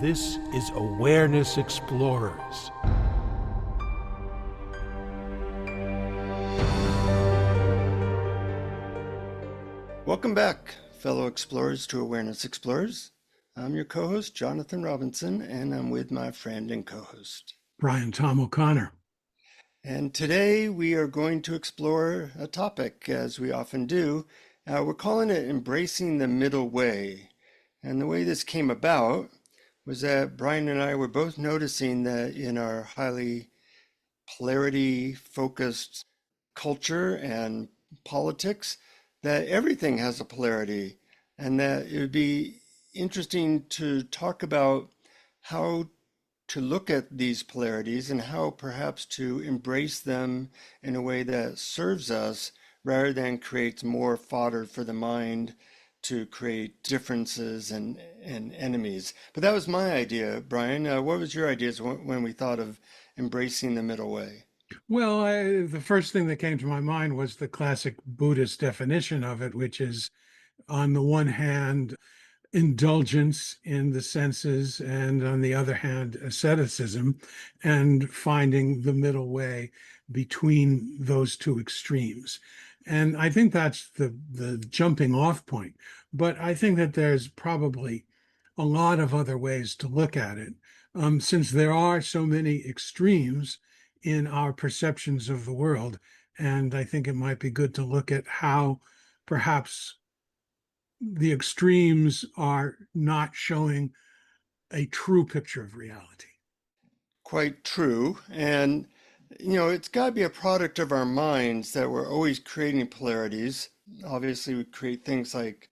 This is Awareness Explorers. Welcome back, fellow explorers, to Awareness Explorers. I'm your co-host, Jonathan Robinson, and I'm with my friend and co-host, Brian Tom O'Connor. And today we are going to explore a topic, as we often do. We're calling it Embracing the Middle Way. And the way this came about was that Brian and I were both noticing that in our highly polarity-focused culture and politics, that everything has a polarity, and that it would be interesting to talk about how to look at these polarities and how perhaps to embrace them in a way that serves us rather than creates more fodder for the mind to create differences and enemies. But that was my idea, Brian. What was your ideas when we thought of embracing the middle way? Well, the first thing that came to my mind was the classic Buddhist definition of it, which is, on the one hand, indulgence in the senses, and on the other hand, asceticism, and finding the middle way between those two extremes. And I think that's the jumping off point. But I think that there's probably a lot of other ways to look at it, since there are so many extremes in our perceptions of the world. And I think it might be good to look at how perhaps the extremes are not showing a true picture of reality. Quite true. And, it's got to be a product of our minds that we're always creating polarities. Obviously, we create things like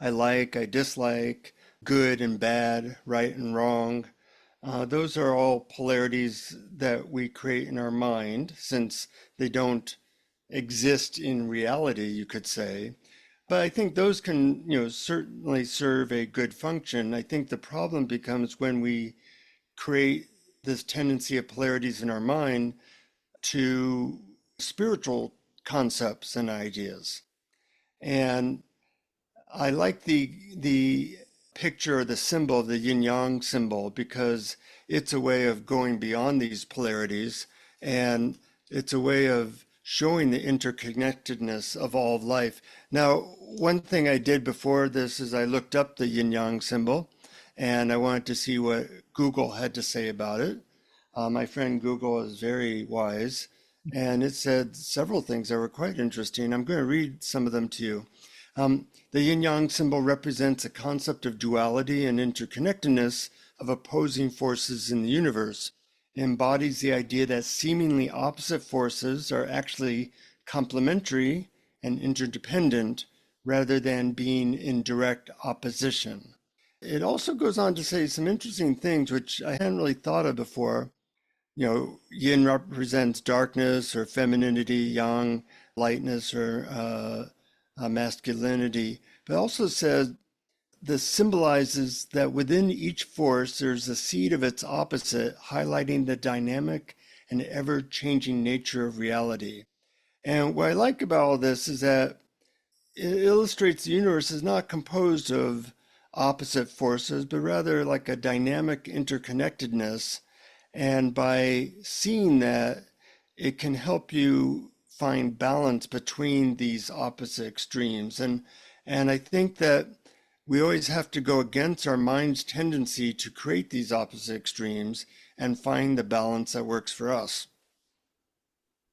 I dislike, good and bad, right and wrong. Those are all polarities that we create in our mind, since they don't exist in reality, you could say. But I think those can, certainly serve a good function. I think the problem becomes when we create this tendency of polarities in our mind to spiritual concepts and ideas. And I like the picture, the symbol, the yin yang symbol, because it's a way of going beyond these polarities, and it's a way of showing the interconnectedness of all of life. Now, one thing I did before this is I looked up the yin yang symbol, and I wanted to see what Google had to say about it. My friend Google is very wise, and it said several things that were quite interesting. I'm going to read some of them to you. The yin-yang symbol represents a concept of duality and interconnectedness of opposing forces in the universe. It embodies the idea that seemingly opposite forces are actually complementary and interdependent rather than being in direct opposition. It also goes on to say some interesting things which I hadn't really thought of before. Yin represents darkness or femininity, yang, lightness or masculinity, but also says this symbolizes that within each force there's a seed of its opposite, highlighting the dynamic and ever-changing nature of reality. And what I like about all this is that it illustrates the universe is not composed of opposite forces, but rather like a dynamic interconnectedness. And by seeing that, it can help you find balance between these opposite extremes. And I think that we always have to go against our mind's tendency to create these opposite extremes and find the balance that works for us.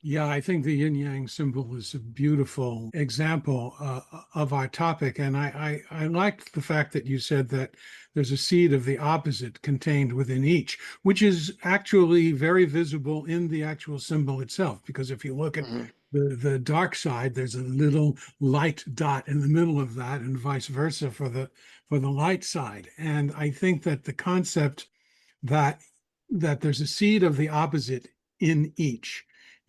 Yeah, I think the yin yang symbol is a beautiful example of our topic. And I liked the fact that you said that there's a seed of the opposite contained within each, which is actually very visible in the actual symbol itself. Because if you look at the dark side, there's a little light dot in the middle of that, and vice versa for the light side. And I think that the concept that there's a seed of the opposite in each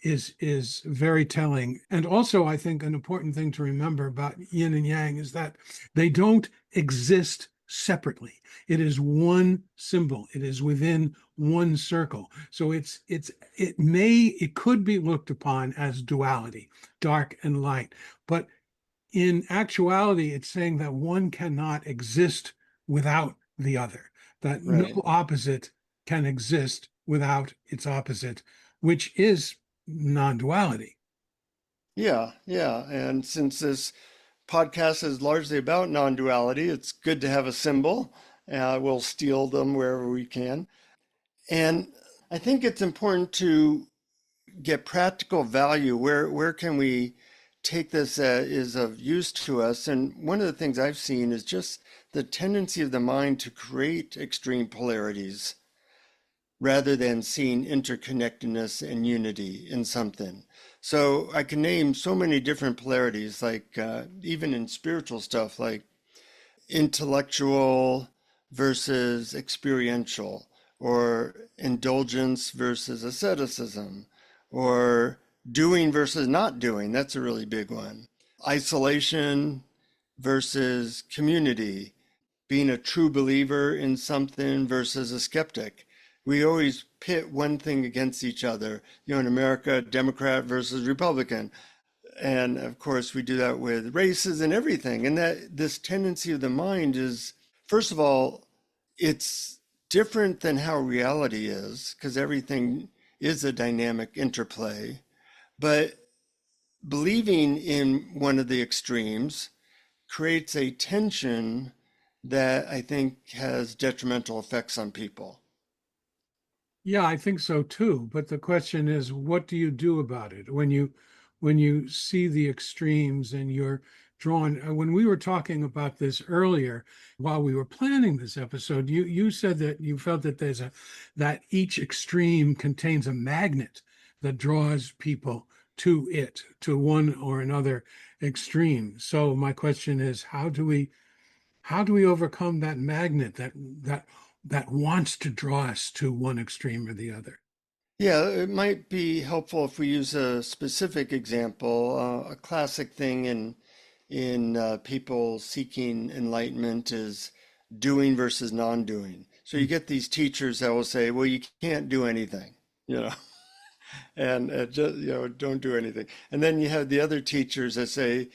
is very telling. And also, I think an important thing to remember about yin and yang is that they don't exist separately. It is one symbol. It is within one circle. So it could be looked upon as duality, dark and light. But in actuality, it's saying that one cannot exist without the other, that no Right. opposite can exist without its opposite, which is non-duality. Yeah, yeah. And since this podcast is largely about non-duality, it's good to have a symbol. We'll steal them wherever we can. And I think it's important to get practical value. Where can we take this that is of use to us? And one of the things I've seen is just the tendency of the mind to create extreme polarities rather than seeing interconnectedness and unity in something. So I can name so many different polarities, like even in spiritual stuff, like intellectual versus experiential, or indulgence versus asceticism, or doing versus not doing. That's a really big one. Isolation versus community, being a true believer in something versus a skeptic. We always pit one thing against each other. In America, Democrat versus Republican. And of course, we do that with races and everything. And that this tendency of the mind is, first of all, it's different than how reality is, because everything is a dynamic interplay. But believing in one of the extremes creates a tension that I think has detrimental effects on people. Yeah, I think so too. But the question is, what do you do about it when you see the extremes and you're drawn? When we were talking about this earlier, while we were planning this episode, you said that you felt that that each extreme contains a magnet that draws people to it, to one or another extreme. So my question is, how do we overcome that magnet that wants to draw us to one extreme or the other? Yeah, it might be helpful if we use a specific example. A classic thing in people seeking enlightenment is doing versus non-doing. So you get these teachers that will say, "Well, you can't do anything," you know, and just don't do anything. And then you have the other teachers that say,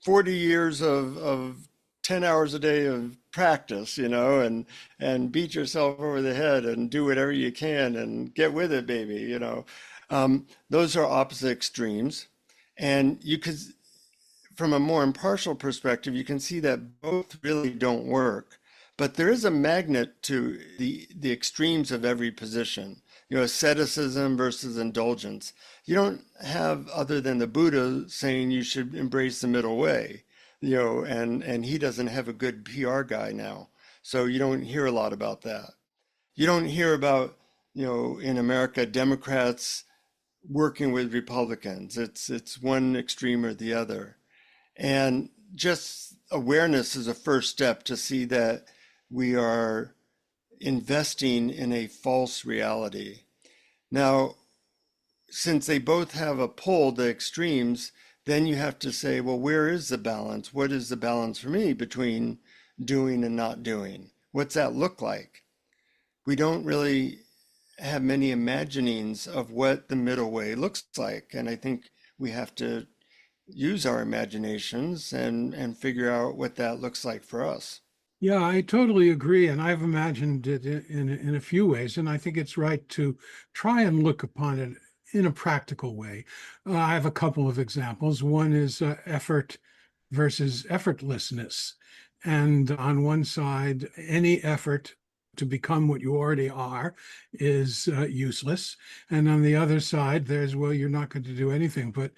40 years of 10 hours a day of practice, and beat yourself over the head and do whatever you can and get with it, baby. Those are opposite extremes. And you could, from a more impartial perspective, you can see that both really don't work. But there is a magnet to the extremes of every position. Asceticism versus indulgence. You don't have, other than the Buddha saying you should embrace the middle way, and he doesn't have a good PR guy now. So you don't hear a lot about that. You don't hear about, in America, Democrats working with Republicans. It's one extreme or the other. And just awareness is a first step to see that we are investing in a false reality. Now, since they both have a pull, the extremes, then you have to say, well, where is the balance? What is the balance for me between doing and not doing? What's that look like? We don't really have many imaginings of what the middle way looks like. And I think we have to use our imaginations and figure out what that looks like for us. Yeah, I totally agree. And I've imagined it in a few ways. And I think it's right to try and look upon it in a practical way. I have a couple of examples. One is effort versus effortlessness. And on one side, any effort to become what you already are is useless. And on the other side, there's, well, you're not going to do anything but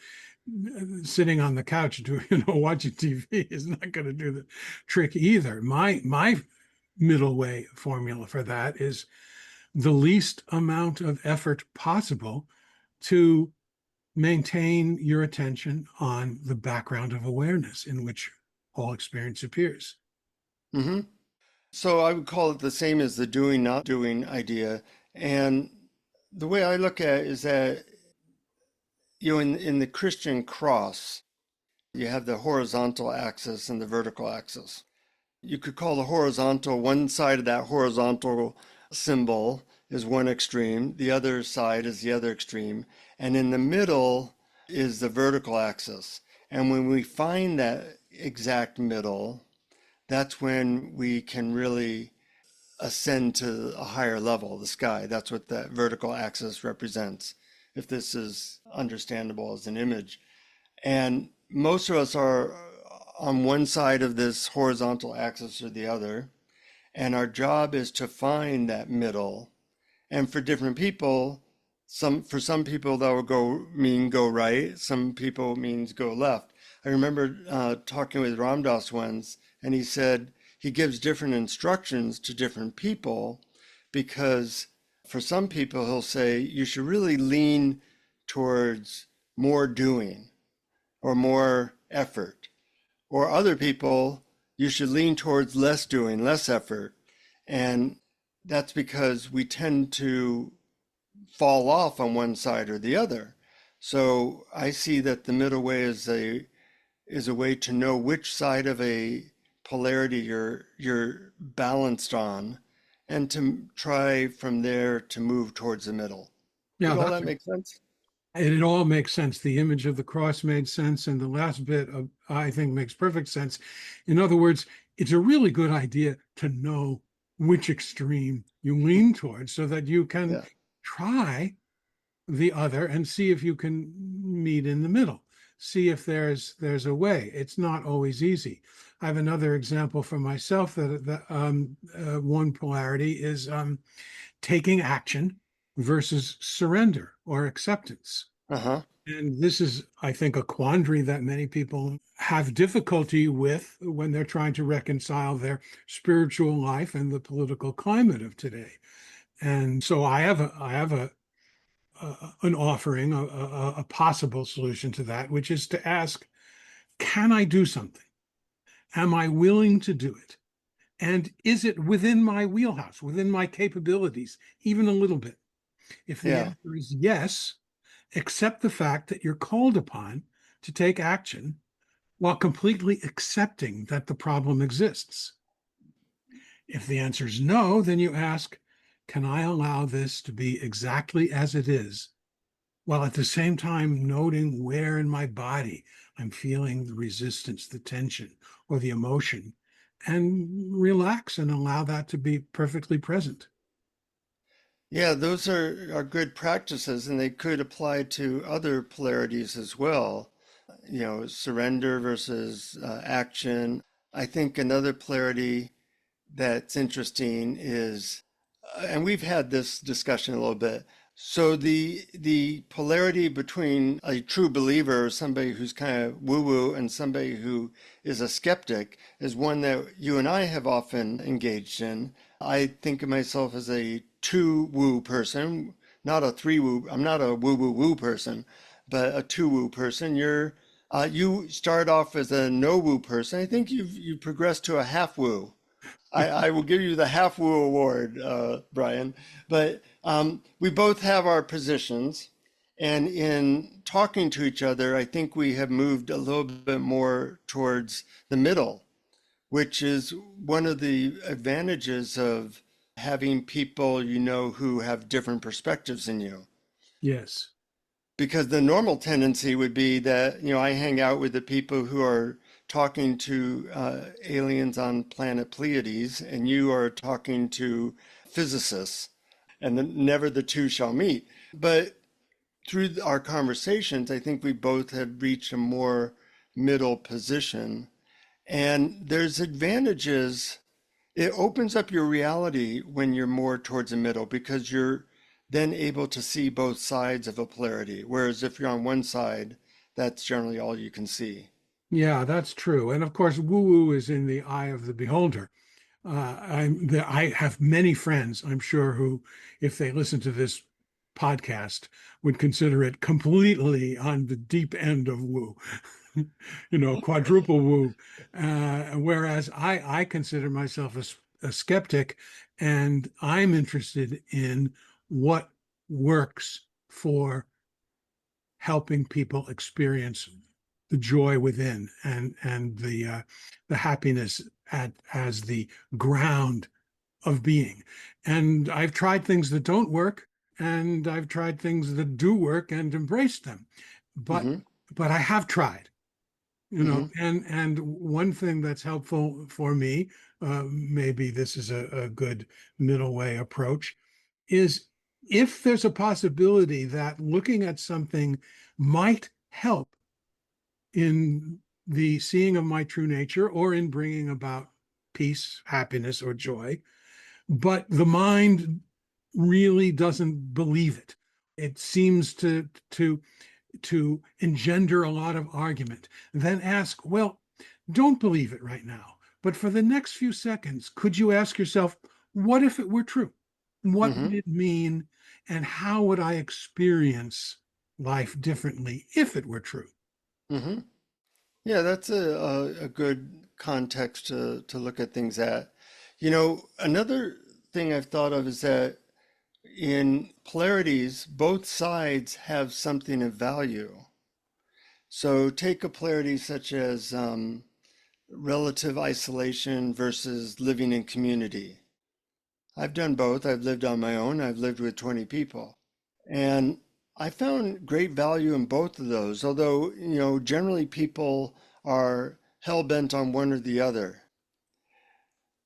sitting on the couch watching TV is not going to do the trick either. My middle way formula for that is the least amount of effort possible to maintain your attention on the background of awareness in which all experience appears. Hmm. So I would call it the same as the doing, not doing idea. And the way I look at it is that, in the Christian cross, you have the horizontal axis and the vertical axis. You could call the horizontal, one side of that horizontal symbol is one extreme, the other side is the other extreme, and in the middle is the vertical axis. And when we find that exact middle, that's when we can really ascend to a higher level, the sky. That's what that vertical axis represents, if this is understandable as an image. And most of us are on one side of this horizontal axis or the other. And our job is to find that middle. And for different people, for some people that will go right. Some people means go left. I remember talking with Ramdas once, and he said he gives different instructions to different people because for some people he'll say you should really lean towards more doing or more effort. Or other people, you should lean towards less doing, less effort. And that's because we tend to fall off on one side or the other. So I see that the middle way is a way to know which side of a polarity you're balanced on and to try from there to move towards the middle. Yeah, Did all that make sense? it all makes sense. The image of the cross made sense, and the last bit of I think makes perfect sense. In other words, it's a really good idea to know which extreme you lean towards so that you can Yeah. try the other and see if you can meet in the middle. See if there's a way. It's not always easy. I have another example for myself that one polarity is taking action versus surrender or acceptance. Uh-huh. And this is, I think, a quandary that many people have difficulty with when they're trying to reconcile their spiritual life and the political climate of today. And so I have an offering, a possible solution to that, which is to ask, can I do something? Am I willing to do it? And is it within my wheelhouse, within my capabilities, even a little bit? If the Yeah. answer is yes, accept the fact that you're called upon to take action while completely accepting that the problem exists. If the answer is no, then you ask, can I allow this to be exactly as it is, while at the same time noting where in my body I'm feeling the resistance, the tension, or the emotion, and relax and allow that to be perfectly present. Yeah, those are good practices, and they could apply to other polarities as well. Surrender versus action. I think another polarity that's interesting is, and we've had this discussion a little bit. So the polarity between a true believer, somebody who's kind of woo-woo, and somebody who is a skeptic is one that you and I have often engaged in. I think of myself as a two woo person, not a three woo. I'm not a woo woo woo person, but a two woo person. You start off as a no woo person. I think you progressed to a half woo. I will give you the half woo award, Brian. But we both have our positions, and in talking to each other, I think we have moved a little bit more towards the middle, which is one of the advantages of having people who have different perspectives than you. Yes. Because the normal tendency would be that, I hang out with the people who are talking to aliens on planet Pleiades, and you are talking to physicists, and then never the two shall meet. But through our conversations, I think we both have reached a more middle position. And there's advantages. It opens up your reality when you're more towards the middle because you're then able to see both sides of a polarity. Whereas if you're on one side, that's generally all you can see. Yeah, that's true. And of course, woo-woo is in the eye of the beholder. I have many friends, I'm sure, who, if they listen to this podcast, would consider it completely on the deep end of woo, quadruple woo. Whereas I consider myself a skeptic, and I'm interested in what works for helping people experience the joy within and the happiness as the ground of being. And I've tried things that don't work, and I've tried things that do work and embraced them. But Hmm. but I have tried. Hmm. And one thing that's helpful for me, maybe this is a good middle way approach, is if there's a possibility that looking at something might help in the seeing of my true nature or in bringing about peace, happiness, or joy, but the mind really doesn't believe it. It seems to engender a lot of argument. Then ask, well, don't believe it right now. But for the next few seconds, could you ask yourself, what if it were true? What would Hmm. it mean? And how would I experience life differently if it were true? Hmm. Yeah, that's a good context to look at things at. Another thing I've thought of is that in polarities, both sides have something of value. So take a polarity such as relative isolation versus living in community. I've done both. I've lived on my own. I've lived with 20 people. And I found great value in both of those, although, generally people are hell bent on one or the other.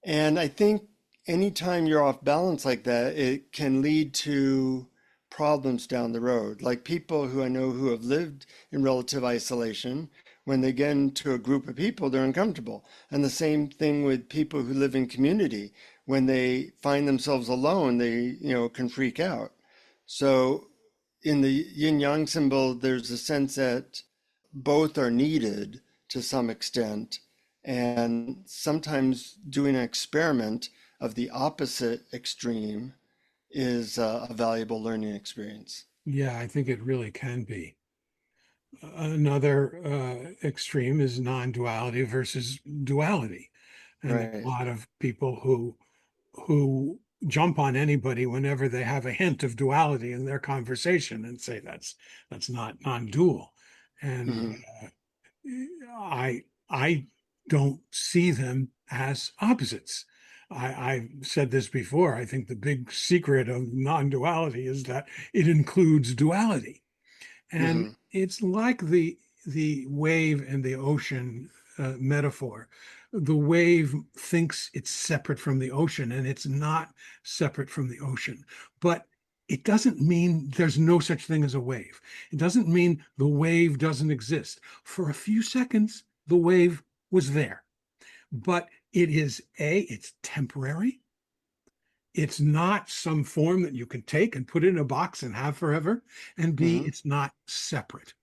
And I think anytime you're off balance like that, it can lead to problems down the road. Like people who I know who have lived in relative isolation, when they get into a group of people, they're uncomfortable. And the same thing with people who live in community. When they find themselves alone, they, can freak out. So in the yin yang symbol, there's a sense that both are needed to some extent. And sometimes doing an experiment of the opposite extreme is a valuable learning experience. Yeah, I think it really can be. Another extreme is non-duality versus duality. And there are a Right. lot of people who jump on anybody whenever they have a hint of duality in their conversation and say that's not non-dual. And Hmm. I don't see them as opposites. I've said this before. I think the big secret of non-duality is that it includes duality. And Hmm. it's like the wave and the ocean metaphor. The wave thinks it's separate from the ocean, and it's not separate from the ocean. But it doesn't mean there's no such thing as a wave. It doesn't mean the wave doesn't exist. For a few seconds, the wave was there. But it's temporary. It's not some form that you can take and put in a box and have forever. And B, Hmm. it's not separate.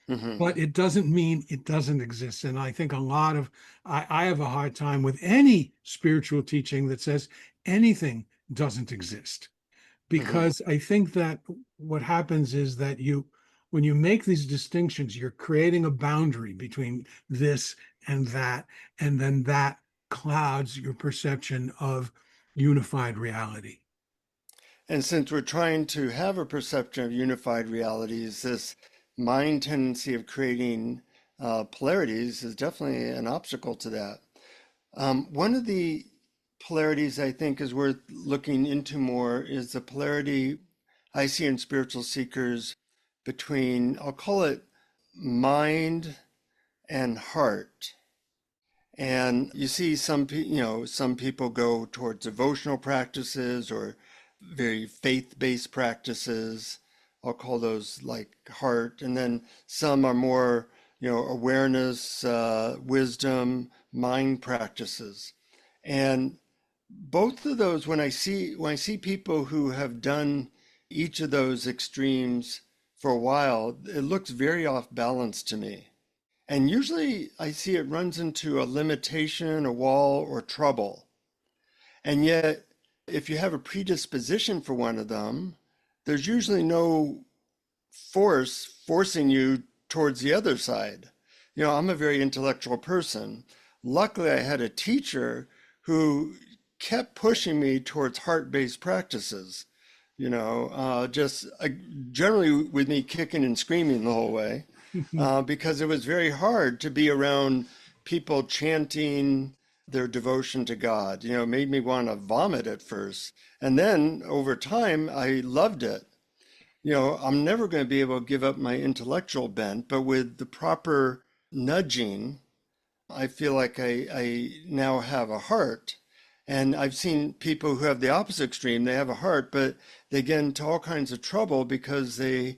Hmm. But it doesn't mean it doesn't exist. And I think I have a hard time with any spiritual teaching that says anything doesn't exist. Hmm. Because I think that what happens is that when you make these distinctions, you're creating a boundary between this and then that clouds your perception of unified reality. And since we're trying to have a perception of unified realities, this mind tendency of creating polarities is definitely an obstacle to that. One of the polarities I think is worth looking into more is the polarity I see in spiritual seekers between, I'll call it mind and heart. And you see some people go towards devotional practices or very faith-based practices. I'll call those like heart. And then some are more, awareness, wisdom, mind practices. And both of those, when I see people who have done each of those extremes for a while, it looks very off balance to me. And usually I see it runs into a limitation, a wall, or trouble. And yet, if you have a predisposition for one of them, there's usually no force forcing you towards the other side. I'm a very intellectual person. Luckily, I had a teacher who kept pushing me towards heart-based practices, just generally with me kicking and screaming the whole way, because it was very hard to be around people chanting their devotion to God. It made me want to vomit at first. And then over time, I loved it. I'm never going to be able to give up my intellectual bent, but with the proper nudging, I feel like I now have a heart. And I've seen people who have the opposite extreme. They have a heart, but they get into all kinds of trouble because they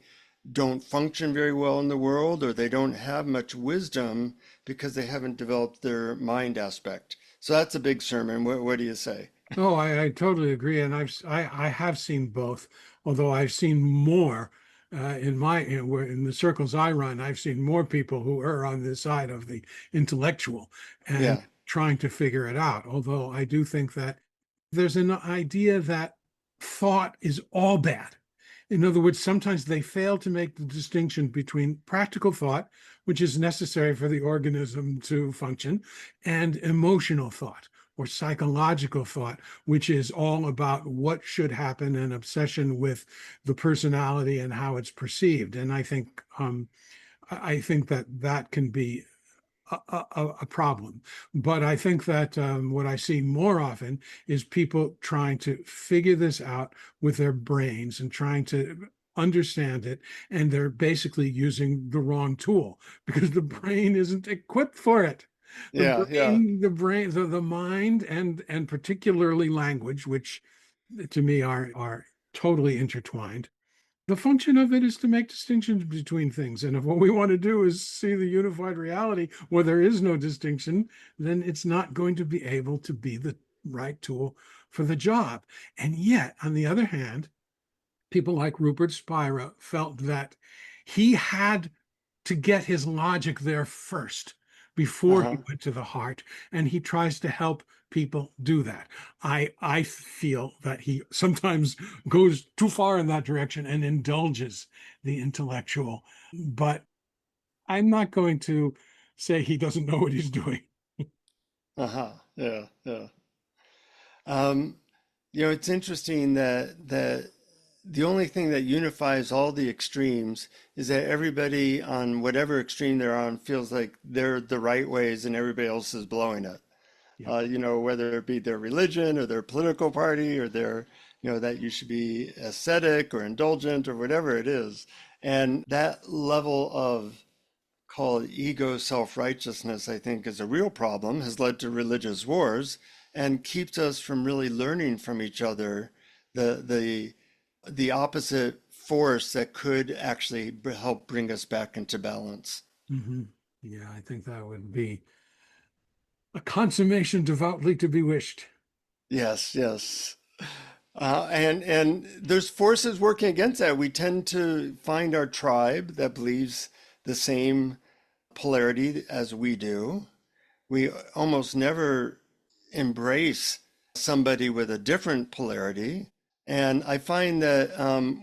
don't function very well in the world, or they don't have much wisdom because they haven't developed their mind aspect. So that's a big sermon. What do you say? Oh, I totally agree, and I have seen both, although I've seen more in in the circles I run. I've seen more people who are on the side of the intellectual and Yeah, trying to figure it out. Although I do think that there's an idea that thought is all bad. In other words, sometimes they fail to make the distinction between practical thought, which is necessary for the organism to function, and emotional thought or psychological thought, which is all about what should happen and obsession with the personality and how it's perceived. And I think that that can be a problem. But I think that what I see more often is people trying to figure this out with their brains and trying to understand it, and they're basically using the wrong tool because the brain isn't equipped for it. yeah, yeah. The mind, and particularly language, which to me are totally intertwined. The function of it is to make distinctions between things. And if what we want to do is see the unified reality where there is no distinction, then it's not going to be able to be the right tool for the job. And yet, on the other hand, people like Rupert Spira felt that he had to get his logic there first before he Uh-huh. went to the heart, and he tries to help people do that. I feel that he sometimes goes too far in that direction and indulges the intellectual, but I'm not going to say he doesn't know what he's doing. Uh-huh. Yeah, yeah. Um, it's interesting that the only thing that unifies all the extremes is that everybody on whatever extreme they're on feels like they're the right ways and everybody else is blowing it. Yep. Whether it be their religion or their political party or that you should be ascetic or indulgent or whatever it is. And that level of called ego self-righteousness, I think, is a real problem, has led to religious wars and keeps us from really learning from each other the opposite force that could actually help bring us back into balance. Hmm. Yeah, I think that would be a consummation devoutly to be wished. Yes, yes. And there's forces working against that. We tend to find our tribe that believes the same polarity as we do. We almost never embrace somebody with a different polarity. And I find that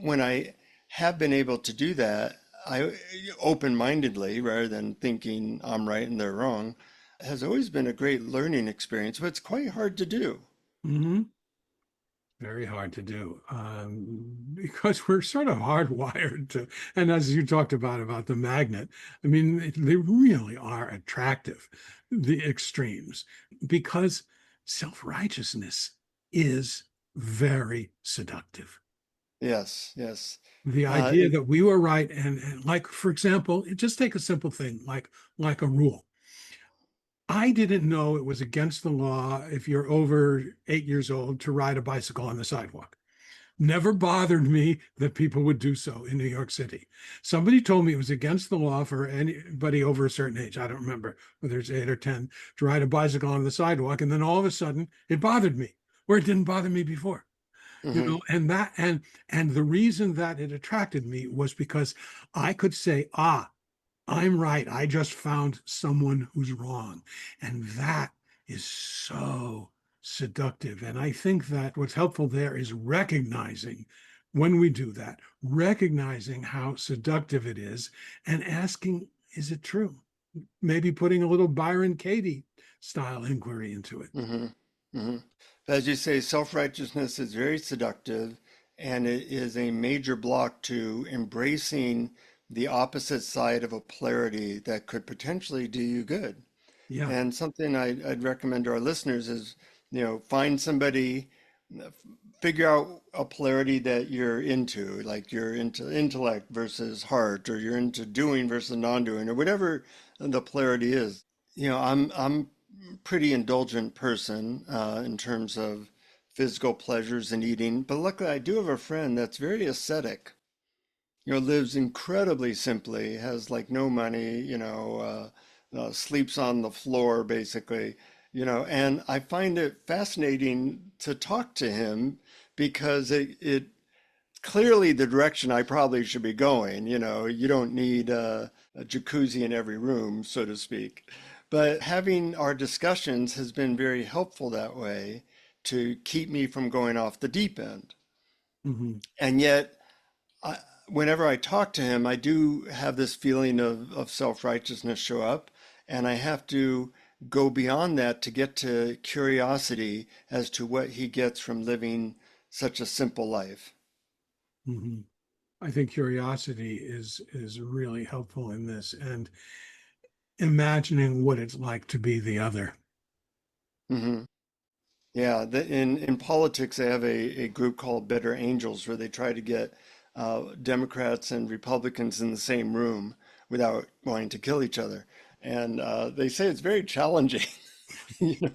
when I have been able to do that, I open-mindedly, rather than thinking I'm right and they're wrong, has always been a great learning experience, but it's quite hard to do. Hmm. Very hard to do because we're sort of hardwired to, and as you talked about the magnet, I mean, they really are attractive, the extremes, because self-righteousness is very seductive. Yes, yes. The idea It, that we were right, and like, for example, just take a simple thing like a rule. I didn't know it was against the law if you're over 8 years old to ride a bicycle on the sidewalk. Never bothered me that people would do so in New York City. Somebody told me it was against the law for anybody over a certain age. I don't remember whether it's 8 or 10 to ride a bicycle on the sidewalk. And then all of a sudden it bothered me where it didn't bother me before. mhm, And the reason that it attracted me was because I could say, I'm right. I just found someone who's wrong. And that is so seductive. And I think that what's helpful there is recognizing when we do that, recognizing how seductive it is and asking, is it true? Maybe putting a little Byron Katie style inquiry into it. mhm, mhm. As you say, self-righteousness is very seductive, and it is a major block to embracing the opposite side of a polarity that could potentially do you good. Yeah. And something I'd recommend to our listeners is, find somebody, figure out a polarity that you're into, like you're into intellect versus heart, or you're into doing versus non-doing, or whatever the polarity is. I'm pretty indulgent person in terms of physical pleasures and eating, but luckily I do have a friend that's very ascetic. Lives incredibly simply, has like no money, sleeps on the floor basically, and I find it fascinating to talk to him because it clearly the direction I probably should be going. You don't need a jacuzzi in every room, so to speak. But having our discussions has been very helpful that way to keep me from going off the deep end. Hmm. And yet, I, whenever I talk to him, I do have this feeling of self-righteousness show up, and I have to go beyond that to get to curiosity as to what he gets from living such a simple life. Hmm. I think curiosity is really helpful in this, and imagining what it's like to be the other. Hmm. Yeah, in politics, they have a group called Better Angels where they try to get Democrats and Republicans in the same room without wanting to kill each other. And they say it's very challenging. You know,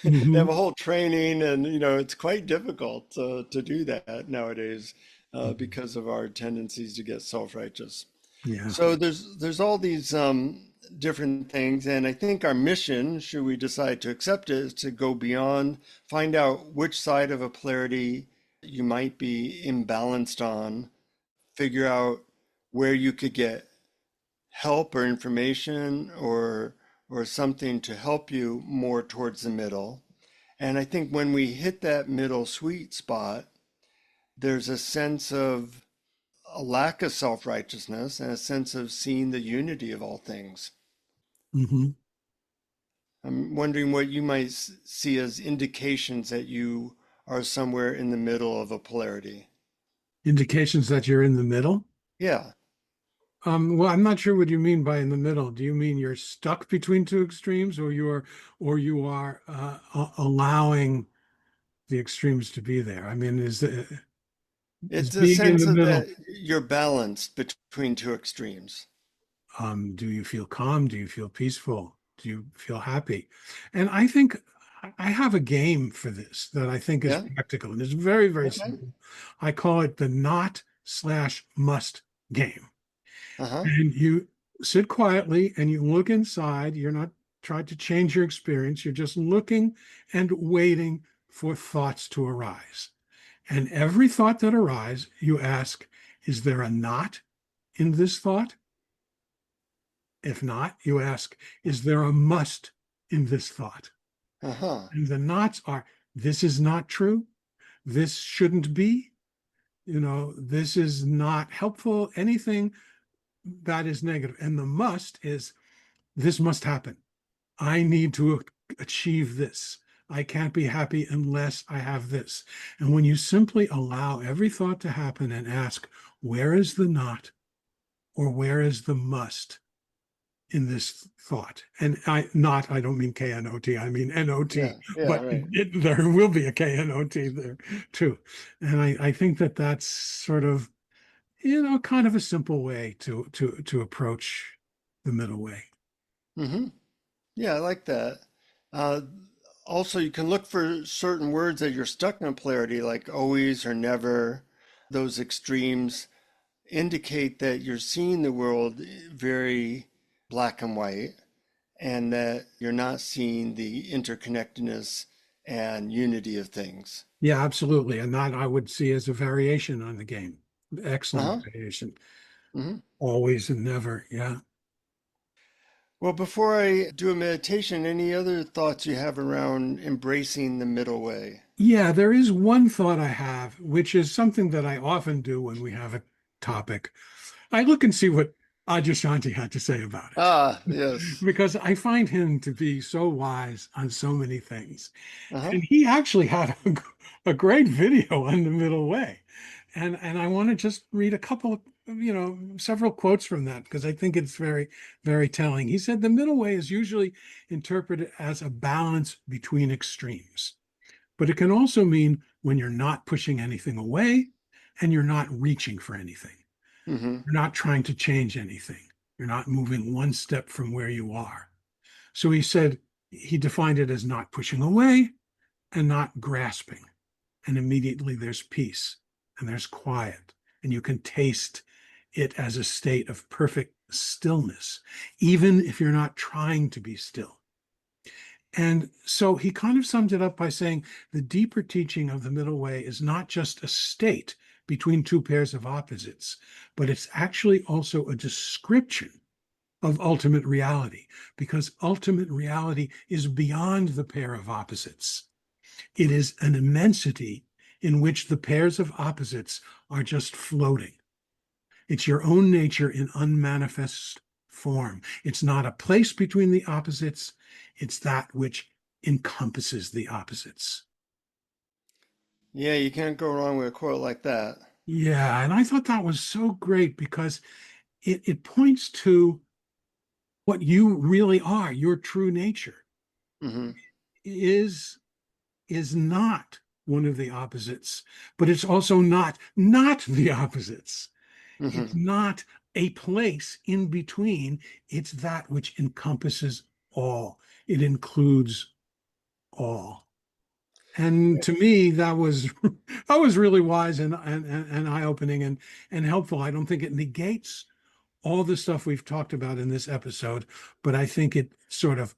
they have Hmm. a whole training, and it's quite difficult to do that nowadays because of our tendencies to get self-righteous. Yeah. So there's all these different things, and I think our mission, should we decide to accept it, is to go beyond, find out which side of a polarity you might be imbalanced on, figure out where you could get help or information or something to help you more towards the middle. And I think when we hit that middle sweet spot, there's a sense of a lack of self-righteousness and a sense of seeing the unity of all things. Hmm. I'm wondering what you might see as indications that you are somewhere in the middle of a polarity. Indications that you're in the middle. Yeah. Well, I'm not sure what you mean by in the middle. Do you mean you're stuck between two extremes, or you are allowing the extremes to be there? I mean, is It's a being in sense the of middle? that you're balanced between two extremes. Do you feel calm? Do you feel peaceful? Do you feel happy? And I think I have a game for this that I think is Yeah. practical and it's very, very Okay. simple. I call it the not slash must game. Uh-huh. And you sit quietly and you look inside. You're not trying to change your experience. You're just looking and waiting for thoughts to arise. And every thought that arises, you ask, is there a not in this thought? If not, you ask, is there a must in this thought? Uh-huh. And the nots are, this is not true. This shouldn't be. This is not helpful. Anything that is negative. And the must is, this must happen. I need to achieve this. I can't be happy unless I have this. And when you simply allow every thought to happen and ask, where is the not or where is the must in this thought? And I don't mean KNOT, I mean NOT, Yeah. Yeah, but right. there will be a KNOT there too. And I think that that's sort of, kind of a simple way to approach the middle way. Mm-hmm. Yeah, I like that. Uh, Also, you can look for certain words that you're stuck in a polarity, like always or never. Those extremes indicate that you're seeing the world very black and white, and that you're not seeing the interconnectedness and unity of things. Yeah, absolutely. And that I would see as a variation on the game. Excellent Uh-huh. variation. Hmm. Always and never. Yeah. Well, before I do a meditation, any other thoughts you have around embracing the middle way? Yeah, there is one thought I have, which is something that I often do when we have a topic. I look and see what Adyashanti had to say about it, Ah, yes. because I find him to be so wise on so many things. Uh-huh. And he actually had a great video on the middle way. And I want to just read a couple of, several quotes from that because I think it's very, very telling. He said, the middle way is usually interpreted as a balance between extremes, but it can also mean when you're not pushing anything away and you're not reaching for anything. Mm-hmm. You're not trying to change anything. You're not moving one step from where you are. So he said, he defined it as not pushing away and not grasping. And immediately there's peace and there's quiet, and you can taste it as a state of perfect stillness, even if you're not trying to be still. And so he kind of summed it up by saying the deeper teaching of the middle way is not just a state between two pairs of opposites, but it's actually also a description of ultimate reality, because ultimate reality is beyond the pair of opposites. It is an immensity in which the pairs of opposites are just floating. It's your own nature in unmanifest form. It's not a place between the opposites, it's that which encompasses the opposites. Yeah, you can't go wrong with a quote like that. Yeah, and I thought that was so great because it points to what you really are, your true nature Hmm. is is not one of the opposites, but it's also not the opposites. It's Hmm. not a place in between. It's that which encompasses all. It includes all. And to me, that was that was really wise and eye-opening and helpful. I don't think it negates all the stuff we've talked about in this episode, but I think it sort of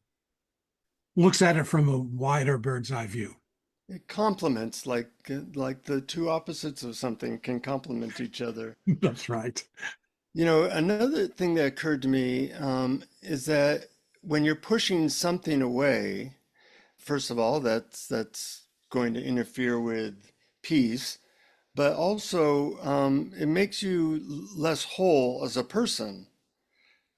looks at it from a wider bird's eye view. It complements like the two opposites of something can complement each other. That's right. You know, another thing that occurred to me is that when you're pushing something away, first of all, that's going to interfere with peace, but also it makes you less whole as a person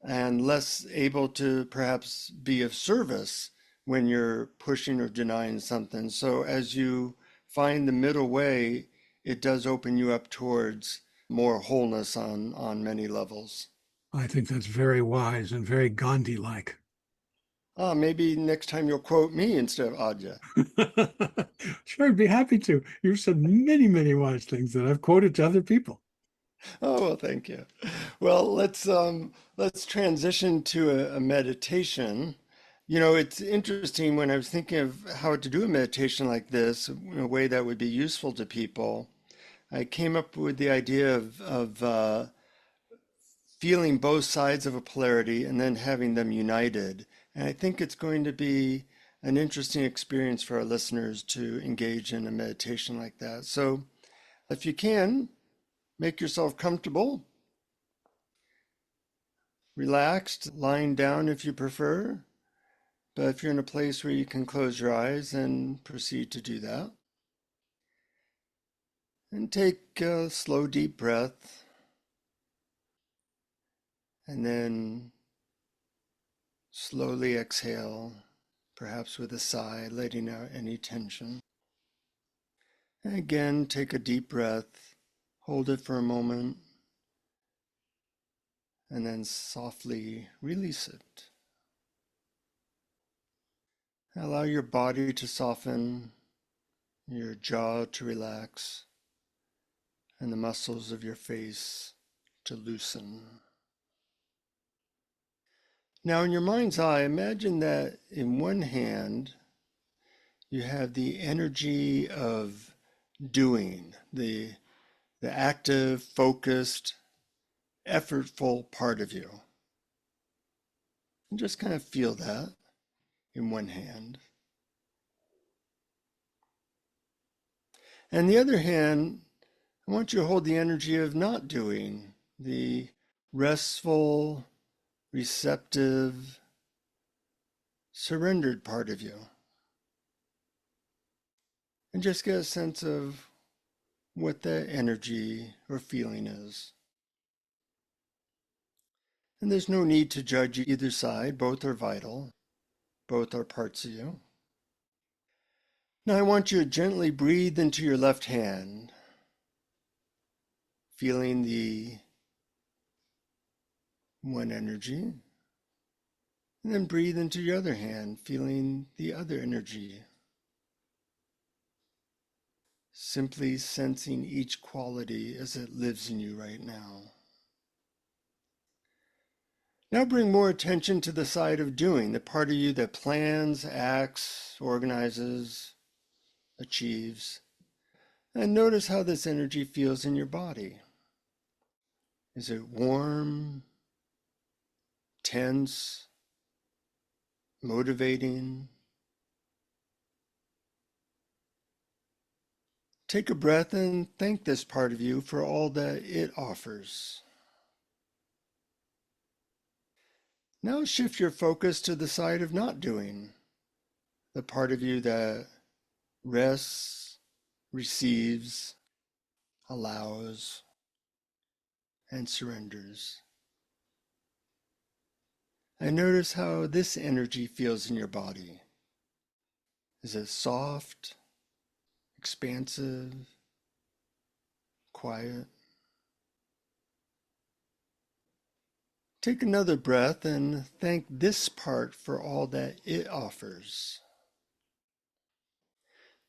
and less able to perhaps be of service when you're pushing or denying something. So as you find the middle way, it does open you up towards more wholeness on many levels. I think that's very wise and very Gandhi-like. Ah, maybe next time you'll quote me instead of Adya. Sure, I'd be happy to. You've said many, many wise things that I've quoted to other people. Oh, well, thank you. Well, let's transition to a meditation. You know, it's interesting when I was thinking of how to do a meditation like this in a way that would be useful to people. I came up with the idea of feeling both sides of a polarity and then having them united. And I think it's going to be an interesting experience for our listeners to engage in a meditation like that. So, if you can, make yourself comfortable, relaxed, lying down if you prefer. But if you're in a place where you can close your eyes, then proceed to do that. And take a slow, deep breath. And then slowly exhale, perhaps with a sigh, letting out any tension. And again, take a deep breath, hold it for a moment, and then softly release it. Allow your body to soften, your jaw to relax, and the muscles of your face to loosen. Now, in your mind's eye, imagine that in one hand, you have the energy of doing, the active, focused, effortful part of you. And just kind of feel that in one hand. And the other hand, I want you to hold the energy of not doing, the restful, receptive, surrendered part of you. And just get a sense of what that energy or feeling is. And there's no need to judge either side. Both are vital. Both are parts of you. Now I want you to gently breathe into your left hand, feeling the one energy. And then breathe into your other hand, feeling the other energy. Simply sensing each quality as it lives in you right now. Now bring more attention to the side of doing, the part of you that plans, acts, organizes, achieves. And notice how this energy feels in your body. Is it warm, tense, motivating? Take a breath and thank this part of you for all that it offers. Now shift your focus to the side of not doing, the part of you that rests, receives, allows, and surrenders. And notice how this energy feels in your body. Is it soft, expansive, quiet? Take another breath and thank this part for all that it offers.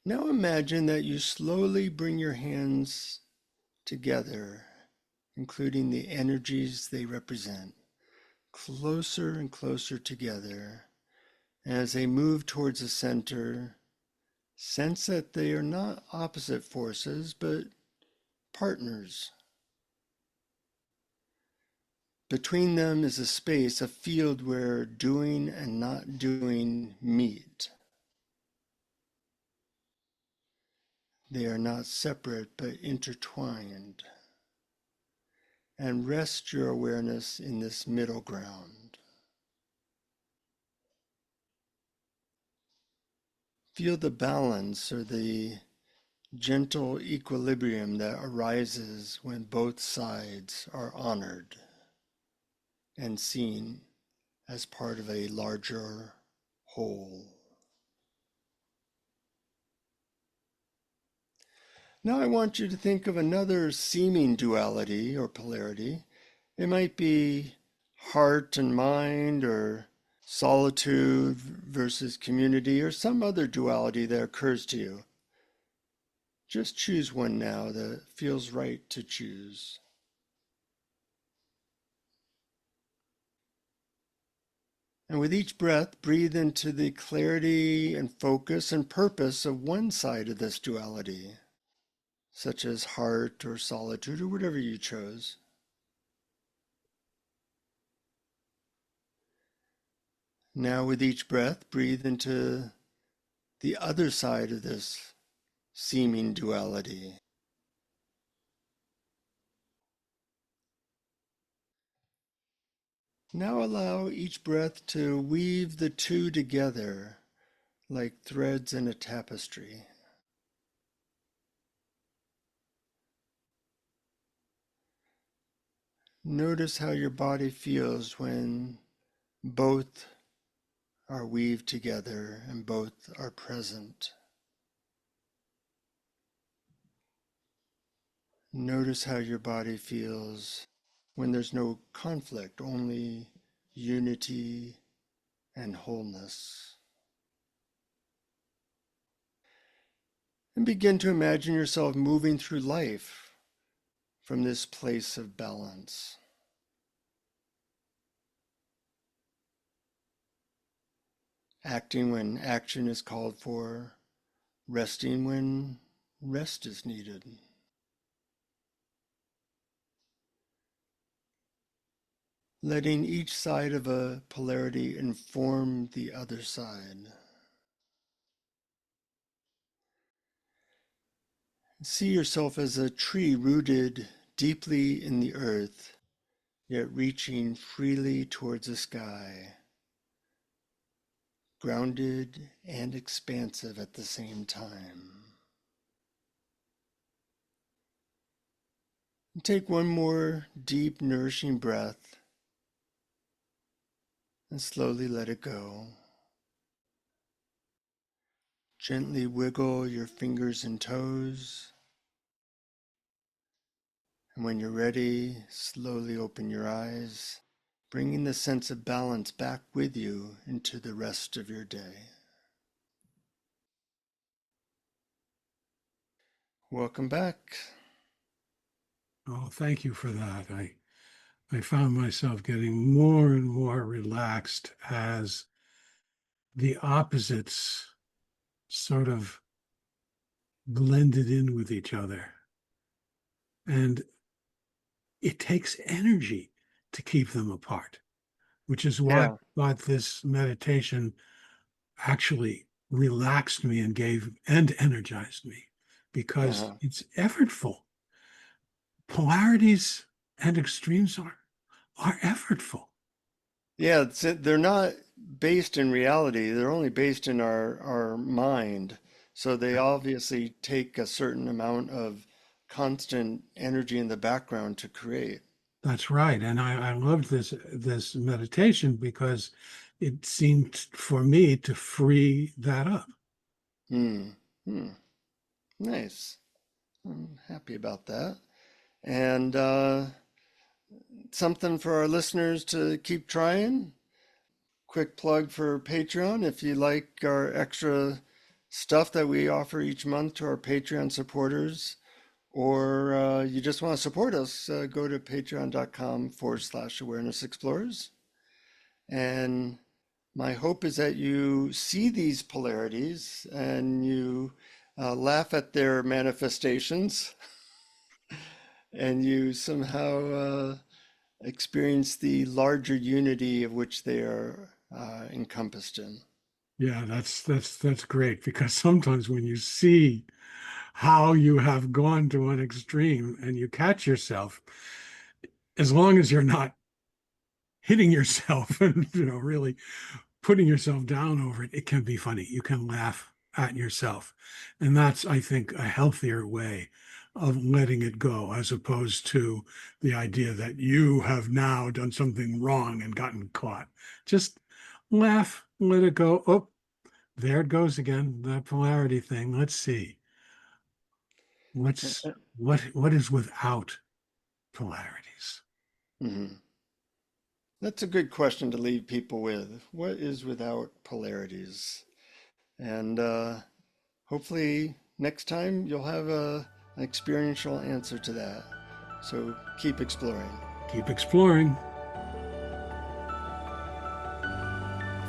Now imagine that you slowly bring your hands together, including the energies they represent, closer and closer together. As they move towards the center, sense that they are not opposite forces, but partners. Between them is a space, a field where doing and not doing meet. They are not separate, but intertwined. And rest your awareness in this middle ground. Feel the balance or the gentle equilibrium that arises when both sides are honored and seen as part of a larger whole. Now I want you to think of another seeming duality or polarity. It might be heart and mind, or solitude versus community, or some other duality that occurs to you. Just choose one now that feels right to choose. And with each breath, breathe into the clarity and focus and purpose of one side of this duality, such as heart or solitude or whatever you chose. Now with each breath, breathe into the other side of this seeming duality. Now allow each breath to weave the two together like threads in a tapestry. Notice how your body feels when both are weaved together and both are present. Notice how your body feels when there's no conflict, only unity and wholeness. And begin to imagine yourself moving through life from this place of balance. Acting when action is called for, resting when rest is needed. Letting each side of a polarity inform the other side. See yourself as a tree rooted deeply in the earth, yet reaching freely towards the sky, grounded and expansive at the same time. And take one more deep, nourishing breath and slowly let it go. Gently wiggle your fingers and toes. And when you're ready, slowly open your eyes, bringing the sense of balance back with you into the rest of your day. Welcome back. Oh, thank you for that. I found myself getting more and more relaxed as the opposites sort of blended in with each other. And it takes energy to keep them apart, which is why I Yeah. thought this meditation actually relaxed me and energized me, because Uh-huh. it's effortful. Polarities and extremes are effortful. Yeah, they're not based in reality. They're only based in our mind. So they obviously take a certain amount of constant energy in the background to create. That's right. And I loved this meditation because it seemed for me to free that up. Hmm. Hmm. Nice. I'm happy about that. And something for our listeners to keep trying. Quick plug for Patreon. If you like our extra stuff that we offer each month to our Patreon supporters, or you just want to support us, go to patreon.com/awareness explorers. And my hope is that you see these polarities and you laugh at their manifestations and you somehow experience the larger unity of which they are encompassed in. Yeah, that's great, because sometimes when you see how you have gone to an extreme and you catch yourself, as long as you're not hitting yourself and really putting yourself down over it, it can be funny. You can laugh at yourself. And that's, I think, a healthier way of letting it go, as opposed to the idea that you have now done something wrong and gotten caught. Just laugh, let it go. Oh, there it goes again, that polarity thing. Let's see. What is without polarities? Mhm. That's a good question to leave people with. What is without polarities? And hopefully next time you'll have an experiential answer to that. So keep exploring. Keep exploring.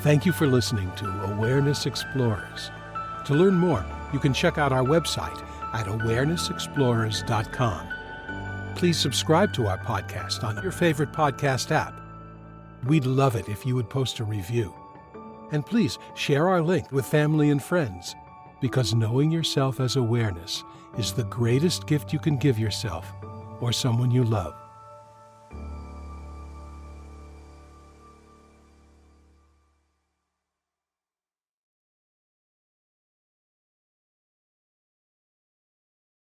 Thank you for listening to Awareness Explorers. To learn more, you can check out our website at awarenessexplorers.com. Please subscribe to our podcast on your favorite podcast app. We'd love it if you would post a review. And please share our link with family and friends, because knowing yourself as awareness is the greatest gift you can give yourself or someone you love.